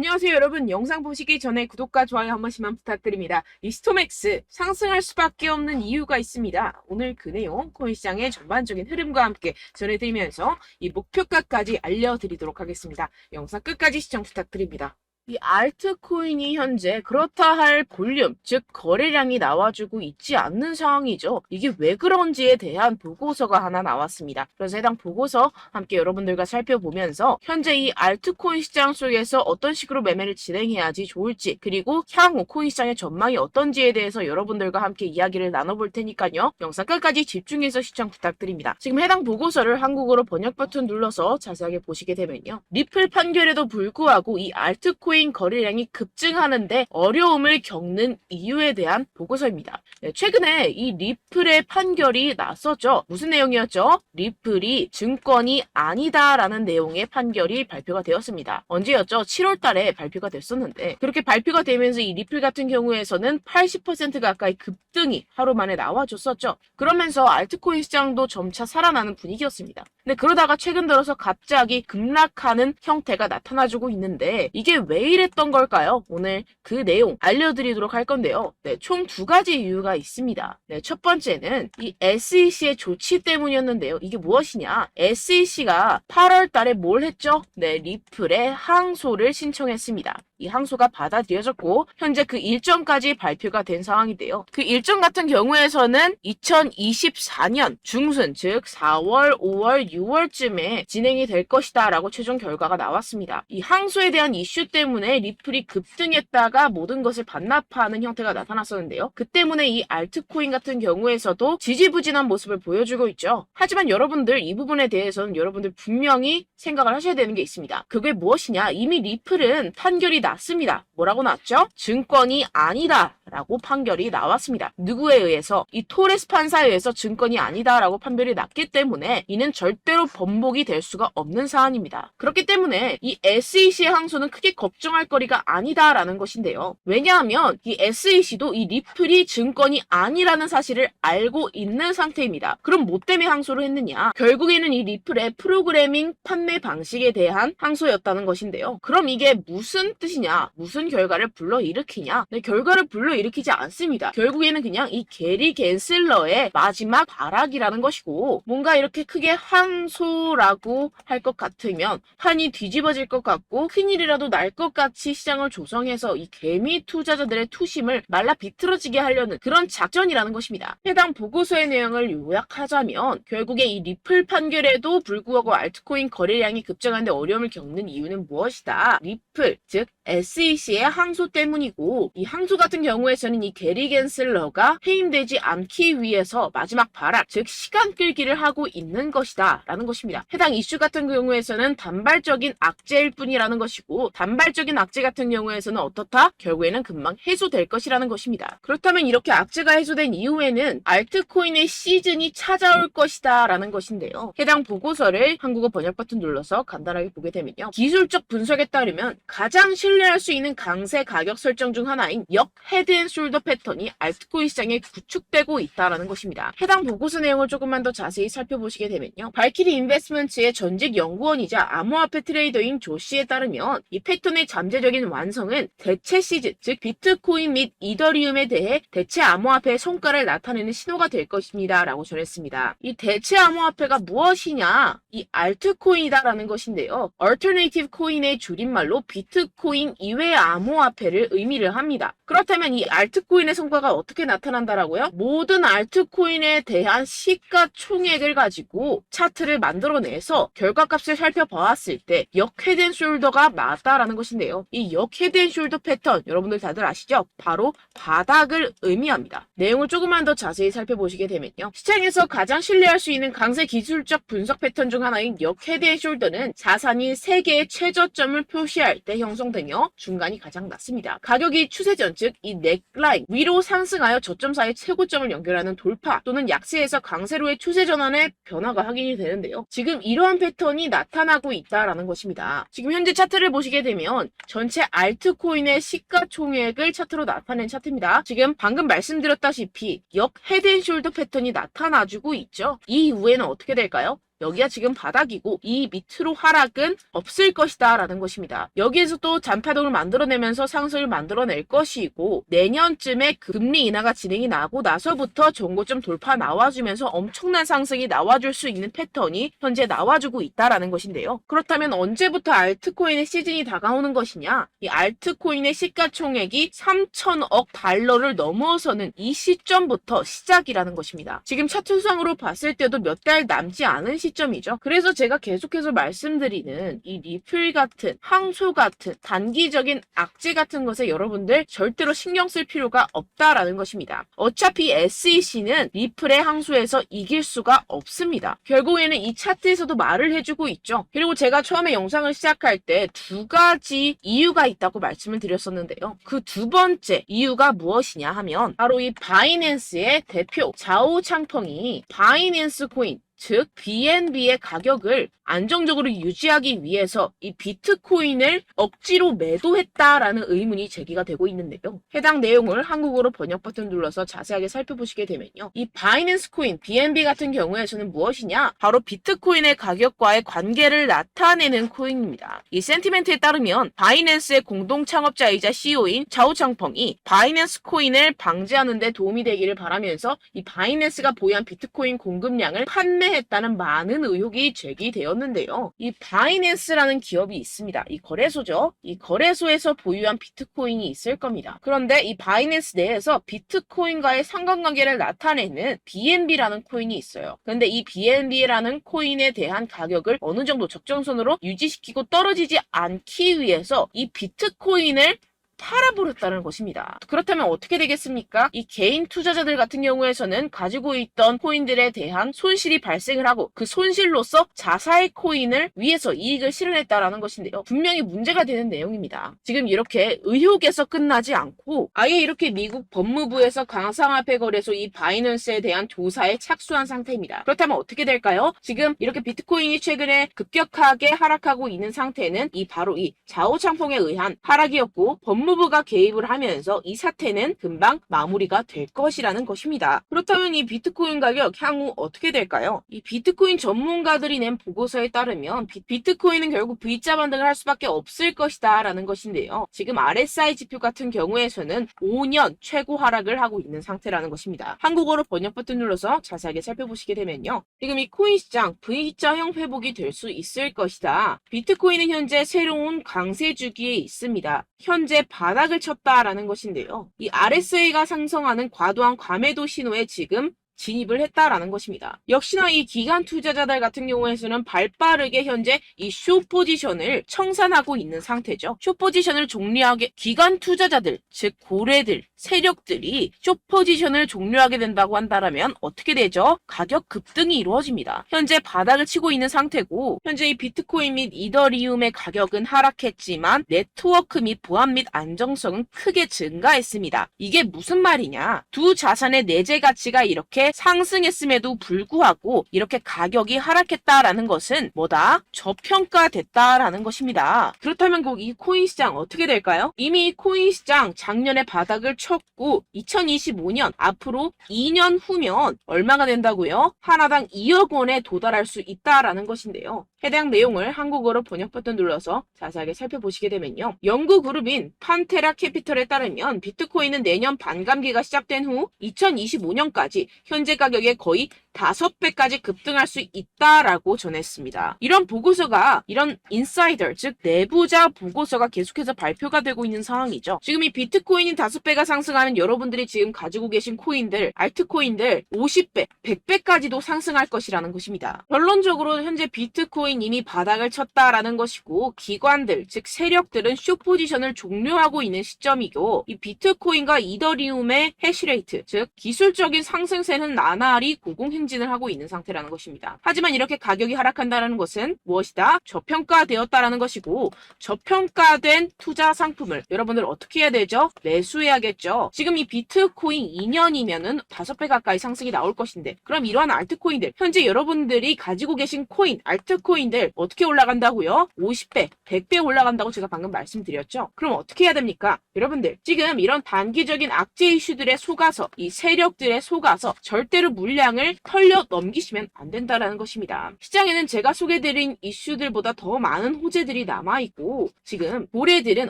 안녕하세요 여러분. 영상 보시기 전에 구독과 좋아요 한 번씩만 부탁드립니다. 이 스톰엑스 상승할 수밖에 없는 이유가 있습니다. 오늘 그 내용 코인 시장의 전반적인 흐름과 함께 전해드리면서 이 목표가까지 알려드리도록 하겠습니다. 영상 끝까지 시청 부탁드립니다. 이 알트코인이 현재 그렇다 할 볼륨, 즉 거래량이 나와주고 있지 않는 상황이죠. 이게 왜 그런지에 대한 보고서가 하나 나왔습니다. 그래서 해당 보고서 함께 여러분들과 살펴보면서 현재 이 알트코인 시장 속에서 어떤 식으로 매매를 진행해야지 좋을지, 그리고 향후 코인 시장의 전망이 어떤지에 대해서 여러분들과 함께 이야기를 나눠볼 테니까요. 영상 끝까지 집중해서 시청 부탁드립니다. 지금 해당 보고서를 한국어로 번역 버튼 눌러서 자세하게 보시게 되면요. 리플 판결에도 불구하고 이 알트코인 거래량이 급증하는데 어려움을 겪는 이유에 대한 보고서입니다. 최근에 이 리플의 판결이 났었죠. 무슨 내용이었죠? 리플이 증권이 아니다라는 내용의 판결이 발표가 되었습니다. 언제였죠? 7월 달에 발표가 됐었는데, 그렇게 발표가 되면서 이 리플 같은 경우에서는 80% 가까이 급등이 하루 만에 나와줬었죠. 그러면서 알트코인 시장도 점차 살아나는 분위기였습니다. 근데 그러다가 최근 들어서 갑자기 급락하는 형태가 나타나주고 있는데, 이게 왜 이랬던 걸까요? 오늘 그 내용 알려드리도록 할 건데요. 총 두 가지 이유가 있습니다. 첫 번째는 이 SEC의 조치 때문이었는데요. 이게 무엇이냐? SEC가 8월 달에 뭘 했죠? 리플의 항소를 신청했습니다. 이 항소가 받아들여졌고 현재 그 일정까지 발표가 된 상황인데요. 그 일정 같은 경우에서는 2024년 중순, 즉 4월, 5월, 6월쯤에 진행이 될 것이다 라고 최종 결과가 나왔습니다. 이 항소에 대한 이슈 때문에 리플이 급등했다가 모든 것을 반납하는 형태가 나타났었는데요. 그 때문에 이 알트코인 같은 경우에서도 지지부진한 모습을 보여주고 있죠. 하지만 여러분들 이 부분에 대해서는 여러분들 분명히 생각을 하셔야 되는 게 있습니다. 그게 무엇이냐? 이미 리플은 판결이 났습니다. 뭐라고 났죠? 증권이 아니다 라고 판결이 나왔습니다. 누구에 의해서? 이 토레스 판사에 의해서 증권이 아니다 라고 판결이 났기 때문에 이는 절대로 번복이 될 수가 없는 사안입니다. 그렇기 때문에 이 SEC의 항소는 크게 걱정할 거리가 아니다 라는 것인데요. 왜냐하면 이 SEC도 이 리플이 증권이 아니라는 사실을 알고 있는 상태입니다. 그럼 뭐 때문에 항소를 했느냐? 결국에는 이 리플의 프로그래밍 판매 방식에 대한 항소였다는 것인데요. 그럼 이게 무슨 뜻이냐? 무슨 결과를 불러일으키냐? 결과를 불러일으키지 않습니다. 결국에는 그냥 이 게리 겐슬러의 마지막 발악이라는 것이고, 뭔가 이렇게 크게 항소라고 할 것 같으면 판이 뒤집어질 것 같고 큰일이라도 날 것 같이 시장을 조성해서 이 개미 투자자들의 투심을 말라 비틀어지게 하려는 그런 작전이라는 것입니다. 해당 보고서의 내용을 요약하자면 결국에 이 리플 판결에도 불구하고 알트코인 거래량이 급증하는데 어려움을 겪는 이유는 무엇이다? 리플, 즉 SEC의 항소 때문이고, 이 항소 같은 경우에서는 이 게리 겐슬러가 해임되지 않기 위해서 마지막 발악, 즉 시간 끌기를 하고 있는 것이다 라는 것입니다. 해당 이슈 같은 경우에서는 단발적인 악재일 뿐이라는 것이고, 단발적인 악재 같은 경우에서는 어떻다? 결국에는 금방 해소될 것이라는 것입니다. 그렇다면 이렇게 악재가 해소된 이후에는 알트코인의 시즌이 찾아올 것이다 라는 것인데요. 해당 보고서를 한국어 번역 버튼 눌러서 간단하게 보게 되면요. 기술적 분석에 따르면 가장 신뢰할 수 있는 강세 가격 설정 중 하나인 역 헤드앤숄더 패턴이 알트코인 시장에 구축되고 있다는 것입니다. 해당 보고서 내용을 조금만 더 자세히 살펴보시게 되면요. 발키리 인베스트먼트의 전직 연구원이자 암호화폐 트레이더인 조 씨에 따르면 이 패턴의 잠재적인 완성은 대체 시즌, 즉 비트코인 및 이더리움에 대해 대체 암호화폐의 성과를 나타내는 신호가 될 것입니다 라고 전했습니다. 이 대체 암호화폐가 무엇이냐? 이 알트코인이다라는 것인데요. 얼터네이티브 코인의 줄임말로 비트코인 이외의 암호화폐를 의미를 합니다. 그렇다면 이 알트코인의 성과가 어떻게 나타난다라고요? 모든 알트코인에 대한 시가총액을 가지고 차트를 만들어내서 결과값을 살펴보았을 때 역 헤드앤숄더가 맞다라는 것인데요. 이 역 헤드앤숄더 패턴 여러분들 다들 아시죠? 바로 바닥을 의미합니다. 내용을 조금만 더 자세히 살펴보시게 되면요. 시장에서 가장 신뢰할 수 있는 강세 기술적 분석 패턴 중 하나인 역 헤드앤숄더는 자산이 3개의 최저점을 표시할 때 형성되며 중간이 가장 낮습니다. 가격이 추세전, 즉 이 넥라인 위로 상승하여 저점 사이 최고점을 연결하는 돌파 또는 약세에서 강세로의 추세 전환의 변화가 확인이 되는데요. 지금 이러한 패턴이 나타나고 있다라는 것입니다. 지금 현재 차트를 보시게 되면 전체 알트코인의 시가총액을 차트로 나타낸 차트입니다. 지금 방금 말씀드렸다시피 역 헤드앤숄더 패턴이 나타나주고 있죠. 이 이후에는 어떻게 될까요? 여기가 지금 바닥이고 이 밑으로 하락은 없을 것이다 라는 것입니다. 여기에서 또 잔파동을 만들어내면서 상승을 만들어낼 것이고 내년쯤에 금리 인하가 진행이 나고 나서부터 전고점 돌파 나와주면서 엄청난 상승이 나와줄 수 있는 패턴이 현재 나와주고 있다라는 것인데요. 그렇다면 언제부터 알트코인의 시즌이 다가오는 것이냐? 이 알트코인의 시가총액이 3천억 달러를 넘어서는 이 시점부터 시작이라는 것입니다. 지금 차트상으로 봤을 때도 몇 달 남지 않은 시점이죠. 그래서 제가 계속해서 말씀드리는 이 리플 같은 항소 같은 단기적인 악재 같은 것에 여러분들 절대로 신경 쓸 필요가 없다라는 것입니다. 어차피 SEC는 리플의 항소에서 이길 수가 없습니다. 결국에는 이 차트에서도 말을 해주고 있죠. 그리고 제가 처음에 영상을 시작할 때 두 가지 이유가 있다고 말씀을 드렸었는데요. 그 두 번째 이유가 무엇이냐 하면 바로 이 바이낸스의 대표 자오 창펑이 바이낸스 코인 즉 BNB의 가격을 안정적으로 유지하기 위해서 이 비트코인을 억지로 매도했다라는 의문이 제기가 되고 있는데요. 해당 내용을 한국어로 번역 버튼 눌러서 자세하게 살펴보시게 되면요. 이 바이낸스 코인 BNB 같은 경우에서는 무엇이냐? 바로 비트코인의 가격과의 관계를 나타내는 코인입니다. 이 센티멘트에 따르면 바이낸스의 공동 창업자이자 CEO인 자오 창펑이 바이낸스 코인을 방지하는 데 도움이 되기를 바라면서 이 바이낸스가 보유한 비트코인 공급량을 판매했다는 많은 의혹이 제기되었는데요. 이 바이낸스라는 기업이 있습니다. 이 거래소죠. 이 거래소에서 보유한 비트코인이 있을 겁니다. 그런데 이 바이낸스 내에서 비트코인과의 상관관계를 나타내는 BNB라는 코인이 있어요. 그런데 이 BNB라는 코인에 대한 가격을 어느 정도 적정선으로 유지시키고 떨어지지 않기 위해서 이 비트코인을 팔아버렸다는 것입니다. 그렇다면 어떻게 되겠습니까? 이 개인 투자자들 같은 경우에서는 가지고 있던 코인들에 대한 손실이 발생을 하고 그 손실로서 자사의 코인을 위해서 이익을 실현했다라는 것인데요. 분명히 문제가 되는 내용입니다. 지금 이렇게 의혹에서 끝나지 않고 아예 이렇게 미국 법무부에서 가상화폐 거래소 이 바이낸스에 대한 조사에 착수한 상태입니다. 그렇다면 어떻게 될까요? 지금 이렇게 비트코인이 최근에 급격하게 하락하고 있는 상태는 바로 이 자오 창펑에 의한 하락이었고 법무부가 개입을 하면서 이 사태는 금방 마무리가 될 것이라는 것입니다. 그렇다면 이 비트코인 가격 향후 어떻게 될까요? 이 비트코인 전문가들이 낸 보고서에 따르면 비트코인은 결국 V자 반등을 할 수밖에 없을 것이다 라는 것인데요. 지금 RSI 지표 같은 경우에서는 5년 최고 하락을 하고 있는 상태라는 것입니다. 한국어로 번역 버튼 눌러서 자세하게 살펴보시게 되면요. 지금 이 코인 시장 V자형 회복이 될 수 있을 것이다. 비트코인은 현재 새로운 강세 주기에 있습니다. 현재 바닥을 쳤다라는 것인데요. 이 RSI가 상승하는 과도한 과매도 신호에 지금 진입을 했다라는 것입니다. 역시나 이 기관 투자자들 같은 경우에서는 발빠르게 현재 이 숏 포지션을 청산하고 있는 상태죠. 숏 포지션을 종료하게 기관 투자자들, 즉 고래들, 세력들이 숏 포지션을 종료하게 된다고 한다면 어떻게 되죠? 가격 급등이 이루어집니다. 현재 바닥을 치고 있는 상태고 현재 이 비트코인 및 이더리움의 가격은 하락했지만 네트워크 및 보안 및 안정성은 크게 증가했습니다. 이게 무슨 말이냐? 두 자산의 내재 가치가 이렇게 상승했음에도 불구하고 이렇게 가격이 하락했다라는 것은 뭐다? 저평가됐다라는 것입니다. 그렇다면 이 코인 시장 어떻게 될까요? 이미 이 코인 시장 작년에 바닥을 쳤고 2025년 앞으로 2년 후면 얼마가 된다고요? 하나당 2억 원에 도달할 수 있다라는 것인데요. 해당 내용을 한국어로 번역 버튼 눌러서 자세하게 살펴보시게 되면요. 연구 그룹인 판테라 캐피털에 따르면 비트코인은 내년 반감기가 시작된 후 2025년까지 현재 가격의 거의 5배까지 급등할 수 있다라고 전했습니다. 이런 보고서가 이런 인사이더 즉 내부자 보고서가 계속해서 발표가 되고 있는 상황이죠. 지금 이 비트코인이 5배가 상승하는 여러분들이 지금 가지고 계신 코인들, 알트코인들 50배, 100배까지도 상승할 것이라는 것입니다. 결론적으로 현재 비트코인 이미 바닥을 쳤다라는 것이고 기관들 즉 세력들은 숏 포지션을 종료하고 있는 시점이고 이 비트코인과 이더리움의 해시레이트 즉 기술적인 상승세는 나날이 고공행진을 하고 있는 상태라는 것입니다. 하지만 이렇게 가격이 하락한다는 것은 무엇이다? 저평가되었다라는 것이고 저평가된 투자 상품을 여러분들 어떻게 해야 되죠? 매수해야겠죠. 지금 이 비트코인 2년이면은 5배 가까이 상승이 나올 것인데 그럼 이러한 알트코인들 현재 여러분들이 가지고 계신 코인, 알트코인들 어떻게 올라간다고요? 50배, 100배 올라간다고 제가 방금 말씀드렸죠. 그럼 어떻게 해야 됩니까? 여러분들 지금 이런 단기적인 악재 이슈들에 속아서 이 세력들에 속아서 절대로 물량을 털려 넘기시면 안 된다라는 것입니다. 시장에는 제가 소개드린 이슈들보다 더 많은 호재들이 남아있고 지금 고래들은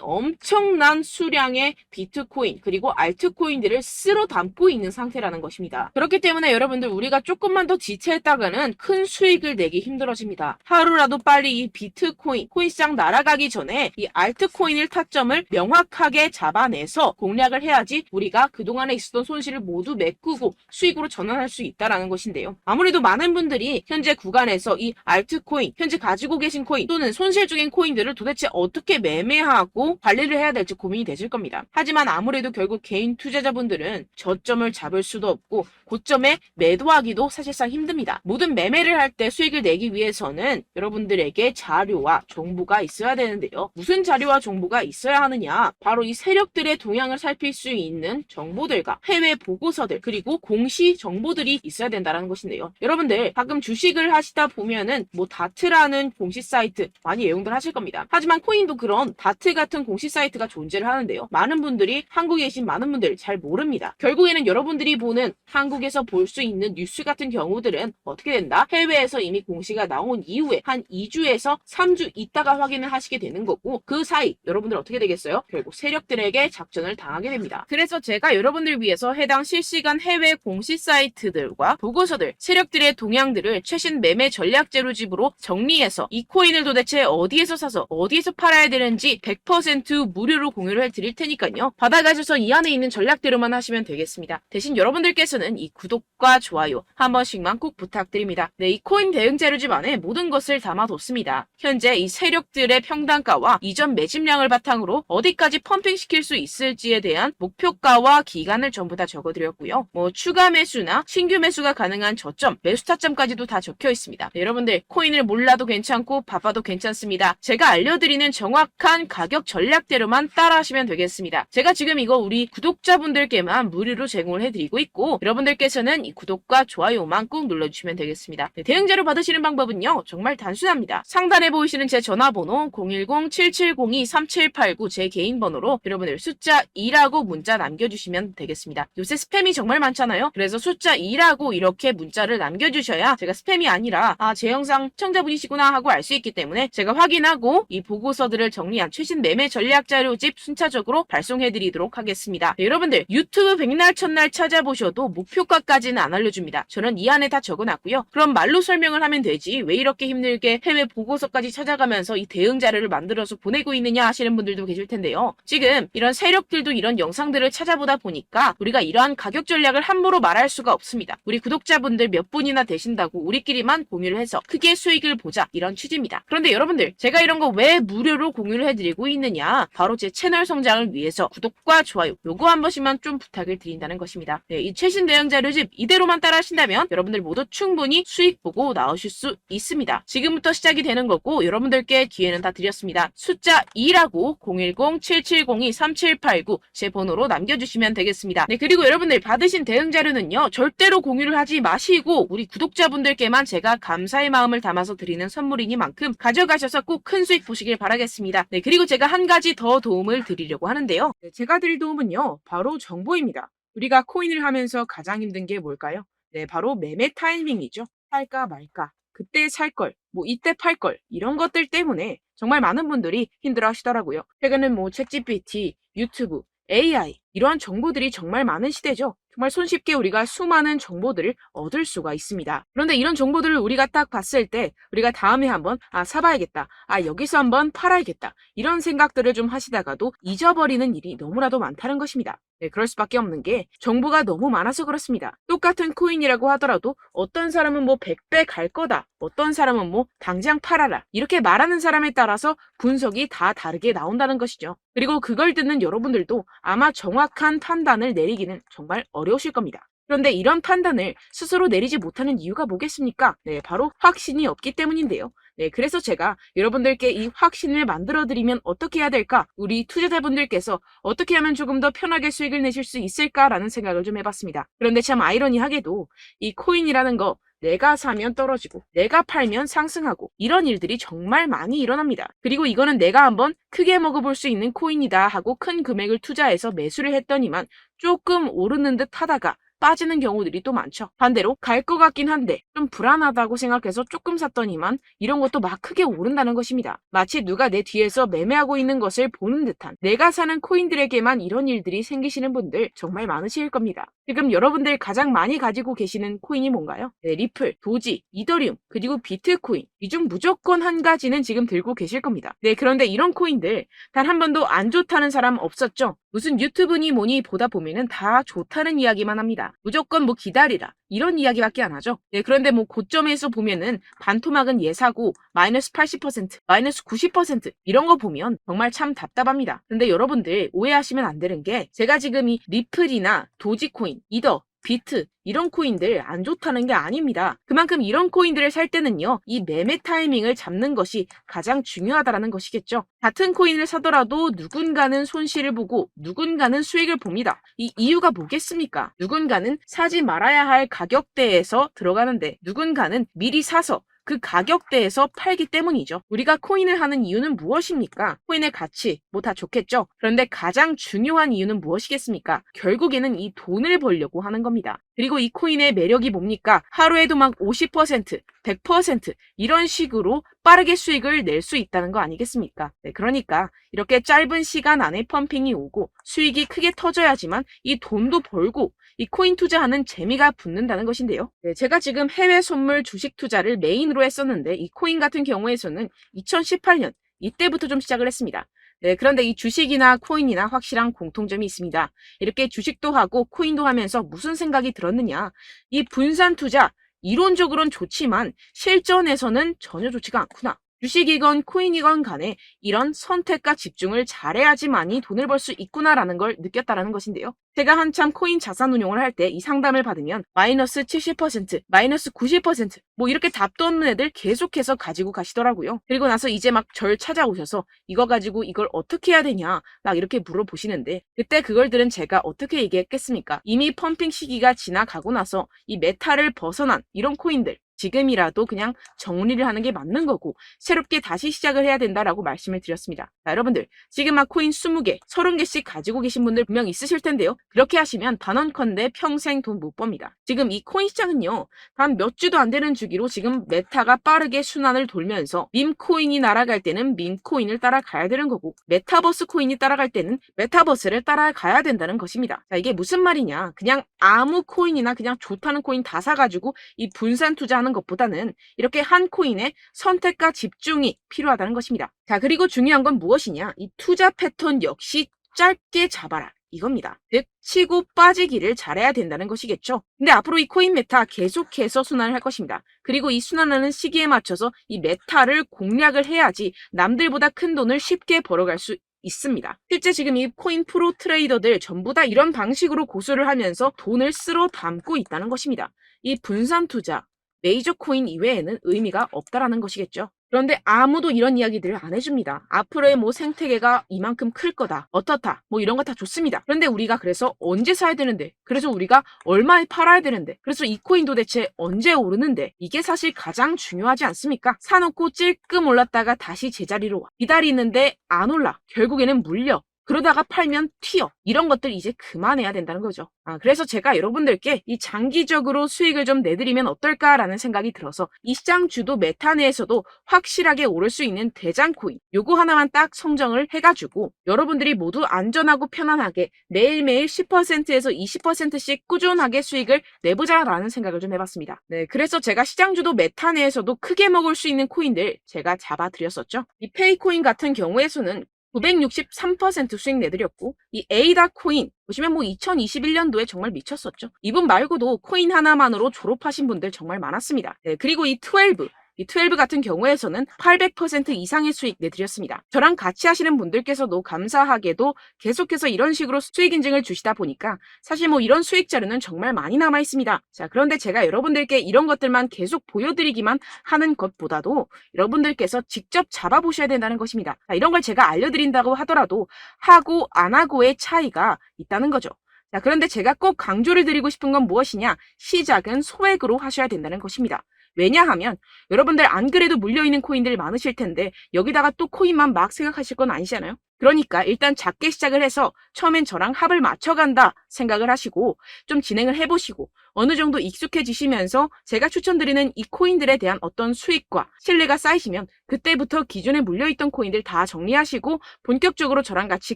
엄청난 수량의 비트코인 그리고 알트코인들을 쓸어 담고 있는 상태라는 것입니다. 그렇기 때문에 여러분들 우리가 조금만 더 지체했다가는 큰 수익을 내기 힘들어집니다. 하루라도 빨리 이 비트코인, 코인시장 날아가기 전에 이 알트코인을 타점을 명확하게 잡아내서 공략을 해야지 우리가 그동안에 있었던 손실을 모두 메꾸고 수익으로 전환할 수 있다는 것인데요. 아무래도 많은 분들이 현재 구간에서 이 알트코인, 현재 가지고 계신 코인 또는 손실 중인 코인들을 도대체 어떻게 매매하고 관리를 해야 될지 고민이 되실 겁니다. 하지만 아무래도 결국 개인 투자자분들은 저점을 잡을 수도 없고 고점에 매도하기도 사실상 힘듭니다. 모든 매매를 할 때 수익을 내기 위해서는 여러분들에게 자료와 정보가 있어야 되는데요. 무슨 자료와 정보가 있어야 하느냐? 바로 이 세력들의 동향을 살필 수 있는 정보들과 해외 보고서들 그리고 공시 정보들이 있어야 된다는 것인데요. 여러분들 가끔 주식을 하시다 보면은 뭐 다트라는 공시 사이트 많이 애용들 하실 겁니다. 하지만 코인도 그런 다트 같은 공시 사이트가 존재를 하는데요. 많은 분들이 한국에 계신 많은 분들 잘 모릅니다. 결국에는 여러분들이 보는 한국에서 볼 수 있는 뉴스 같은 경우들은 어떻게 된다? 해외에서 이미 공시가 나온 이후에 한 2주에서 3주 있다가 확인을 하시게 되는 거고 그 사이 여러분들 어떻게 되겠어요? 결국 세력들에게 작전을 당하게 됩니다. 그래서 제가 여러분들 위해서 해당 실시간 해외 공시 사이트들과 보고서들, 세력들의 동향들을 최신 매매 전략 재료집으로 정리해서 이 코인을 도대체 어디에서 사서 어디에서 팔아야 되는지 100% 무료로 공유를 해드릴 테니까요. 받아가셔서 이 안에 있는 전략대로만 하시면 되겠습니다. 대신 여러분들께서는 이 구독과 좋아요 한 번씩만 꼭 부탁드립니다. 네, 이 코인 대응 재료집 안에 모든 것을 담아뒀습니다. 현재 이 세력들의 평단가와 이전 매집량을 바탕으로 어디까지 펌핑시킬 수 있을지에 대한 목표가와 기간을 전부 다 적어드렸고요. 뭐 추가 매수나 신규 매수가 가능한 저점, 매수 타점까지도 다 적혀 있습니다. 네, 여러분들 코인을 몰라도 괜찮고 바빠도 괜찮습니다. 제가 알려드리는 정확한 가격 전략대로만 따라하시면 되겠습니다. 제가 지금 이거 우리 구독자분들께만 무료로 제공을 해드리고 있고 여러분들께서는 이 구독과 좋아요만 꼭 눌러주시면 되겠습니다. 네, 대응 자료 받으시는 방법은요. 정말 단순합니다. 상단에 보이시는 제 전화번호 010-7702-3789 제 개인 번호로 여러분들 숫자 2라고 문자 남겨주시면 되겠습니다. 요새 스팸이 정말 많잖아요. 그래서 숫자 2라고 이렇게 문자를 남겨주셔야 제가 스팸이 아니라 제 영상 시청자분이시구나 하고 알 수 있기 때문에 제가 확인하고 이 보고서들을 정리한 최신 매매 전략 자료집 순차적으로 발송해드리도록 하겠습니다. 네, 여러분들 유튜브 백날 첫날 찾아보셔도 목표가까지는 안 알려줍니다. 저는 이 안에 다 적어놨고요. 그럼 말로 설명을 하면 되지 왜 이렇게 힘들게 해외 보고서까지 찾아가면서 이 대응 자료를 만들어서 보내고 있느냐 하시는 분들도 계실 텐데요. 지금 이런 세력들도 이런 영상들을 찾아보다 보니까 우리가 이러한 가격 전략을 함부로 말할 수가 없습니다. 우리 구독자분들 몇 분이나 되신다고 우리끼리만 공유를 해서 크게 수익을 보자 이런 취지입니다. 그런데 여러분들 제가 이런 거 왜 무료로 공유를 해드리고 있느냐 바로 제 채널 성장을 위해서 구독과 좋아요 요거 한 번씩만 좀 부탁을 드린다는 것입니다. 네, 이 최신 대응 자료집 이대로만 따라 하신다면 여러분들 모두 충분히 수익 보고 나오실 수 있습니다. 지금부터 시작이 되는 거고 여러분들께 기회는 다 드렸습니다. 숫자 2라고 010-7702-3789 제 번호로 남겨주시면 되겠습니다. 네, 그리고 여러분들 받으신 대응 자료는요 절대로 공유를 하지 마시고 우리 구독자분들께만 제가 감사의 마음을 담아서 드리는 선물이니만큼 가져가셔서 꼭 큰 수익 보시길 바라겠습니다. 네, 그리고 제가 한 가지 더 도움을 드리려고 하는데요. 네, 제가 드릴 도움은요 바로 정보입니다. 우리가 코인을 하면서 가장 힘든 게 뭘까요? 네, 바로 매매 타이밍이죠. 살까 말까, 그때 살 걸, 뭐 이때 팔 걸, 이런 것들 때문에 정말 많은 분들이 힘들어 하시더라고요. 최근은 뭐 챗GPT, 유튜브, AI 이러한 정보들이 정말 많은 시대죠. 정말 손쉽게 우리가 수많은 정보들을 얻을 수가 있습니다. 그런데 이런 정보들을 우리가 딱 봤을 때 우리가 다음에 한번 사봐야겠다. 여기서 한번 팔아야겠다. 이런 생각들을 좀 하시다가도 잊어버리는 일이 너무나도 많다는 것입니다. 네, 그럴 수밖에 없는 게 정보가 너무 많아서 그렇습니다. 똑같은 코인이라고 하더라도 어떤 사람은 뭐 100배 갈 거다. 어떤 사람은 뭐 당장 팔아라. 이렇게 말하는 사람에 따라서 분석이 다 다르게 나온다는 것이죠. 그리고 그걸 듣는 여러분들도 아마 정확한 판단을 내리기는 정말 어려우실 겁니다. 그런데 이런 판단을 스스로 내리지 못하는 이유가 뭐겠습니까? 네, 바로 확신이 없기 때문인데요. 네, 그래서 제가 여러분들께 이 확신을 만들어드리면 어떻게 해야 될까? 우리 투자자분들께서 어떻게 하면 조금 더 편하게 수익을 내실 수 있을까라는 생각을 좀 해봤습니다. 그런데 참 아이러니하게도 이 코인이라는 거 내가 사면 떨어지고 내가 팔면 상승하고 이런 일들이 정말 많이 일어납니다. 그리고 이거는 내가 한번 크게 먹어볼 수 있는 코인이다 하고 큰 금액을 투자해서 매수를 했더니만 조금 오르는 듯 하다가 빠지는 경우들이 또 많죠. 반대로 갈 것 같긴 한데 좀 불안하다고 생각해서 조금 샀더니만 이런 것도 막 크게 오른다는 것입니다. 마치 누가 내 뒤에서 매매하고 있는 것을 보는 듯한, 내가 사는 코인들에게만 이런 일들이 생기시는 분들 정말 많으실 겁니다. 지금 여러분들 가장 많이 가지고 계시는 코인이 뭔가요? 네, 리플, 도지, 이더리움, 그리고 비트코인. 이 중 무조건 한 가지는 지금 들고 계실 겁니다. 네, 그런데 이런 코인들 단 한 번도 안 좋다는 사람 없었죠? 무슨 유튜브니 뭐니 보다 보면은 다 좋다는 이야기만 합니다. 무조건 뭐 기다리라 이런 이야기밖에 안 하죠. 네, 그런데 뭐 고점에서 보면은 반토막은 예사고 마이너스 80%, 마이너스 90% 이런 거 보면 정말 참 답답합니다. 근데 여러분들 오해하시면 안 되는 게, 제가 지금 이 리플이나 도지코인, 이더, 비트 이런 코인들 안 좋다는 게 아닙니다. 그만큼 이런 코인들을 살 때는요, 이 매매 타이밍을 잡는 것이 가장 중요하다는 것이겠죠. 같은 코인을 사더라도 누군가는 손실을 보고 누군가는 수익을 봅니다. 이 이유가 뭐겠습니까? 누군가는 사지 말아야 할 가격대에서 들어가는데 누군가는 미리 사서 그 가격대에서 팔기 때문이죠. 우리가 코인을 하는 이유는 무엇입니까? 코인의 가치, 뭐 다 좋겠죠. 그런데 가장 중요한 이유는 무엇이겠습니까? 결국에는 이 돈을 벌려고 하는 겁니다. 그리고 이 코인의 매력이 뭡니까? 하루에도 막 50%, 100% 이런 식으로 빠르게 수익을 낼 수 있다는 거 아니겠습니까? 네, 그러니까 이렇게 짧은 시간 안에 펌핑이 오고 수익이 크게 터져야지만 이 돈도 벌고 이 코인 투자하는 재미가 붙는다는 것인데요. 네, 제가 지금 해외 선물 주식 투자를 메인으로 했었는데 이 코인 같은 경우에서는 2018년 이때부터 좀 시작을 했습니다. 네, 그런데 이 주식이나 코인이나 확실한 공통점이 있습니다. 이렇게 주식도 하고 코인도 하면서 무슨 생각이 들었느냐? 이 분산 투자, 이론적으로는 좋지만 실전에서는 전혀 좋지가 않구나. 주식이건 코인이건 간에 이런 선택과 집중을 잘해야지만이 돈을 벌 수 있구나라는 걸 느꼈다라는 것인데요. 제가 한참 코인 자산 운용을 할 때 이 상담을 받으면 마이너스 70%, 마이너스 90%, 뭐 이렇게 답도 없는 애들 계속해서 가지고 가시더라고요. 그리고 나서 이제 막 절 찾아오셔서 이거 가지고 이걸 어떻게 해야 되냐 막 이렇게 물어보시는데, 그때 그걸 들은 제가 어떻게 얘기했겠습니까? 이미 펌핑 시기가 지나가고 나서 이 메타를 벗어난 이런 코인들, 지금이라도 그냥 정리를 하는 게 맞는 거고 새롭게 다시 시작을 해야 된다라고 말씀을 드렸습니다. 자, 여러분들 지금 막 코인 20개, 30개씩 가지고 계신 분들 분명 있으실 텐데요. 그렇게 하시면 단언컨대 평생 돈 못 법니다. 지금 이 코인 시장은요, 단 몇 주도 안 되는 주기로 지금 메타가 빠르게 순환을 돌면서 밈코인이 날아갈 때는 밈코인을 따라가야 되는 거고, 메타버스 코인이 따라갈 때는 메타버스를 따라가야 된다는 것입니다. 자, 이게 무슨 말이냐? 그냥 아무 코인이나 그냥 좋다는 코인 다 사가지고 이 분산 투자하는 것보다는 이렇게 한 코인에 선택과 집중이 필요하다는 것입니다. 자, 그리고 중요한 건 무엇이냐? 이 투자 패턴 역시 짧게 잡아라. 이겁니다. 즉 치고 빠지기를 잘해야 된다는 것이겠죠. 근데 앞으로 이 코인 메타 계속해서 순환을 할 것입니다. 그리고 이 순환하는 시기에 맞춰서 이 메타를 공략을 해야지 남들보다 큰 돈을 쉽게 벌어갈 수 있습니다. 실제 지금 이 코인 프로 트레이더들 전부 다 이런 방식으로 고수를 하면서 돈을 쓸어 담고 있다는 것입니다. 이 분산 투자, 메이저 코인 이외에는 의미가 없다라는 것이겠죠. 그런데 아무도 이런 이야기들을 안 해줍니다. 앞으로의 뭐 생태계가 이만큼 클 거다, 어떻다, 뭐 이런 거 다 좋습니다. 그런데 우리가 그래서 언제 사야 되는데, 그래서 우리가 얼마에 팔아야 되는데, 그래서 이 코인도 대체 언제 오르는데, 이게 사실 가장 중요하지 않습니까? 사놓고 찔끔 올랐다가 다시 제자리로 와. 기다리는데 안 올라. 결국에는 물려. 그러다가 팔면 튀어. 이런 것들 이제 그만해야 된다는 거죠. 그래서 제가 여러분들께 이 장기적으로 수익을 좀 내드리면 어떨까라는 생각이 들어서 이 시장 주도 메타 내에서도 확실하게 오를 수 있는 대장 코인, 요거 하나만 딱 선정을 해가지고 여러분들이 모두 안전하고 편안하게 매일매일 10%에서 20%씩 꾸준하게 수익을 내보자라는 생각을 좀 해봤습니다. 네, 그래서 제가 시장 주도 메타 내에서도 크게 먹을 수 있는 코인들 제가 잡아드렸었죠. 이 페이코인 같은 경우에서는 963% 수익 내드렸고, 이 에이다 코인 보시면 뭐 2021년도에 정말 미쳤었죠. 이분 말고도 코인 하나만으로 졸업하신 분들 정말 많았습니다. 네, 그리고 이 12 같은 경우에서는 800% 이상의 수익 내드렸습니다. 저랑 같이 하시는 분들께서도 감사하게도 계속해서 이런 식으로 수익 인증을 주시다 보니까 사실 뭐 이런 수익 자료는 정말 많이 남아 있습니다. 자, 그런데 제가 여러분들께 이런 것들만 계속 보여드리기만 하는 것보다도 여러분들께서 직접 잡아보셔야 된다는 것입니다. 자, 이런 걸 제가 알려드린다고 하더라도 하고 안 하고의 차이가 있다는 거죠. 자, 그런데 제가 꼭 강조를 드리고 싶은 건 무엇이냐? 시작은 소액으로 하셔야 된다는 것입니다. 왜냐하면 여러분들 안 그래도 물려있는 코인들 많으실 텐데 여기다가 또 코인만 막 생각하실 건 아니잖아요. 그러니까 일단 작게 시작을 해서 처음엔 저랑 합을 맞춰간다 생각을 하시고 좀 진행을 해보시고 어느 정도 익숙해지시면서 제가 추천드리는 이 코인들에 대한 어떤 수익과 신뢰가 쌓이시면 그때부터 기존에 물려있던 코인들 다 정리하시고 본격적으로 저랑 같이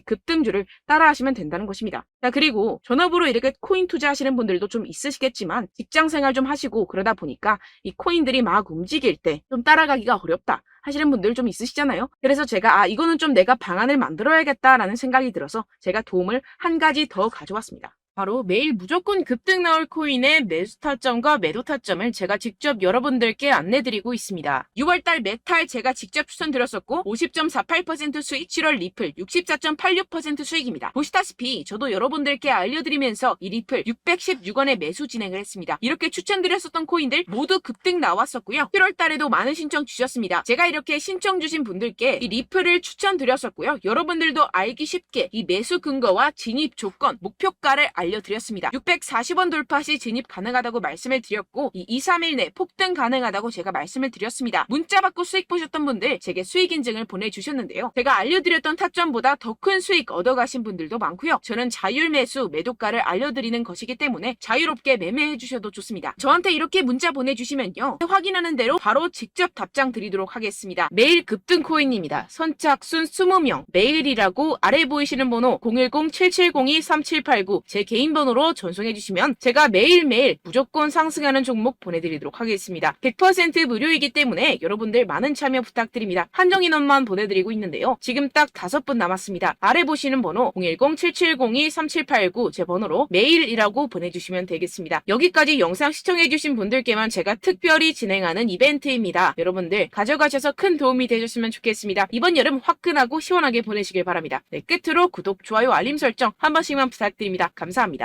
급등주를 따라하시면 된다는 것입니다. 자, 그리고 전업으로 이렇게 코인 투자하시는 분들도 좀 있으시겠지만 직장 생활 좀 하시고 그러다 보니까 이 코인들이 막 움직일 때 좀 따라가기가 어렵다 하시는 분들 좀 있으시잖아요. 그래서 제가 이거는 좀 내가 방안을 만들어야겠다라는 생각이 들어서 제가 도움을 한 가지 더 가져왔습니다. 바로 매일 무조건 급등 나올 코인의 매수 타점과 매도 타점을 제가 직접 여러분들께 안내드리고 있습니다. 6월달 메탈 제가 직접 추천드렸었고 50.48% 수익, 7월 리플 64.86% 수익입니다. 보시다시피 저도 여러분들께 알려드리면서 이 리플 616원에 매수 진행을 했습니다. 이렇게 추천드렸었던 코인들 모두 급등 나왔었고요. 7월달에도 많은 신청 주셨습니다. 제가 이렇게 신청 주신 분들께 이 리플을 추천드렸었고요. 여러분들도 알기 쉽게 이 매수 근거와 진입 조건, 목표가를 알려드렸습니다. 640원 돌파 시 진입 가능하다고 말씀을 드렸고 이 2, 3일 내 폭등 가능하다고 제가 말씀을 드렸습니다. 문자 받고 수익 보셨던 분들 제게 수익 인증을 보내주셨는데요. 제가 알려드렸던 타점보다 더 큰 수익 얻어가신 분들도 많고요. 저는 자율 매수, 매도가를 알려드리는 것이기 때문에 자유롭게 매매해 주셔도 좋습니다. 저한테 이렇게 문자 보내주시면요. 확인하는 대로 바로 직접 답장 드리도록 하겠습니다. 매일 급등 코인입니다. 선착순 20명, 매일이라고 아래 보이시는 번호 010-7702-3789 제 개인 번호로 전송해 주시면 제가 매일매일 무조건 상승하는 종목 보내드리도록 하겠습니다. 100% 무료이기 때문에 여러분들 많은 참여 부탁드립니다. 한정 인원만 보내드리고 있는데요. 지금 딱 5분 남았습니다. 아래 보시는 번호 010-7702-3789 제 번호로 매일이라고 보내주시면 되겠습니다. 여기까지 영상 시청해주신 분들께만 제가 특별히 진행하는 이벤트입니다. 여러분들 가져가셔서 큰 도움이 되셨으면 좋겠습니다. 이번 여름 화끈하고 시원하게 보내시길 바랍니다. 네, 끝으로 구독, 좋아요, 알림 설정 한 번씩만 부탁드립니다. 감사합니다.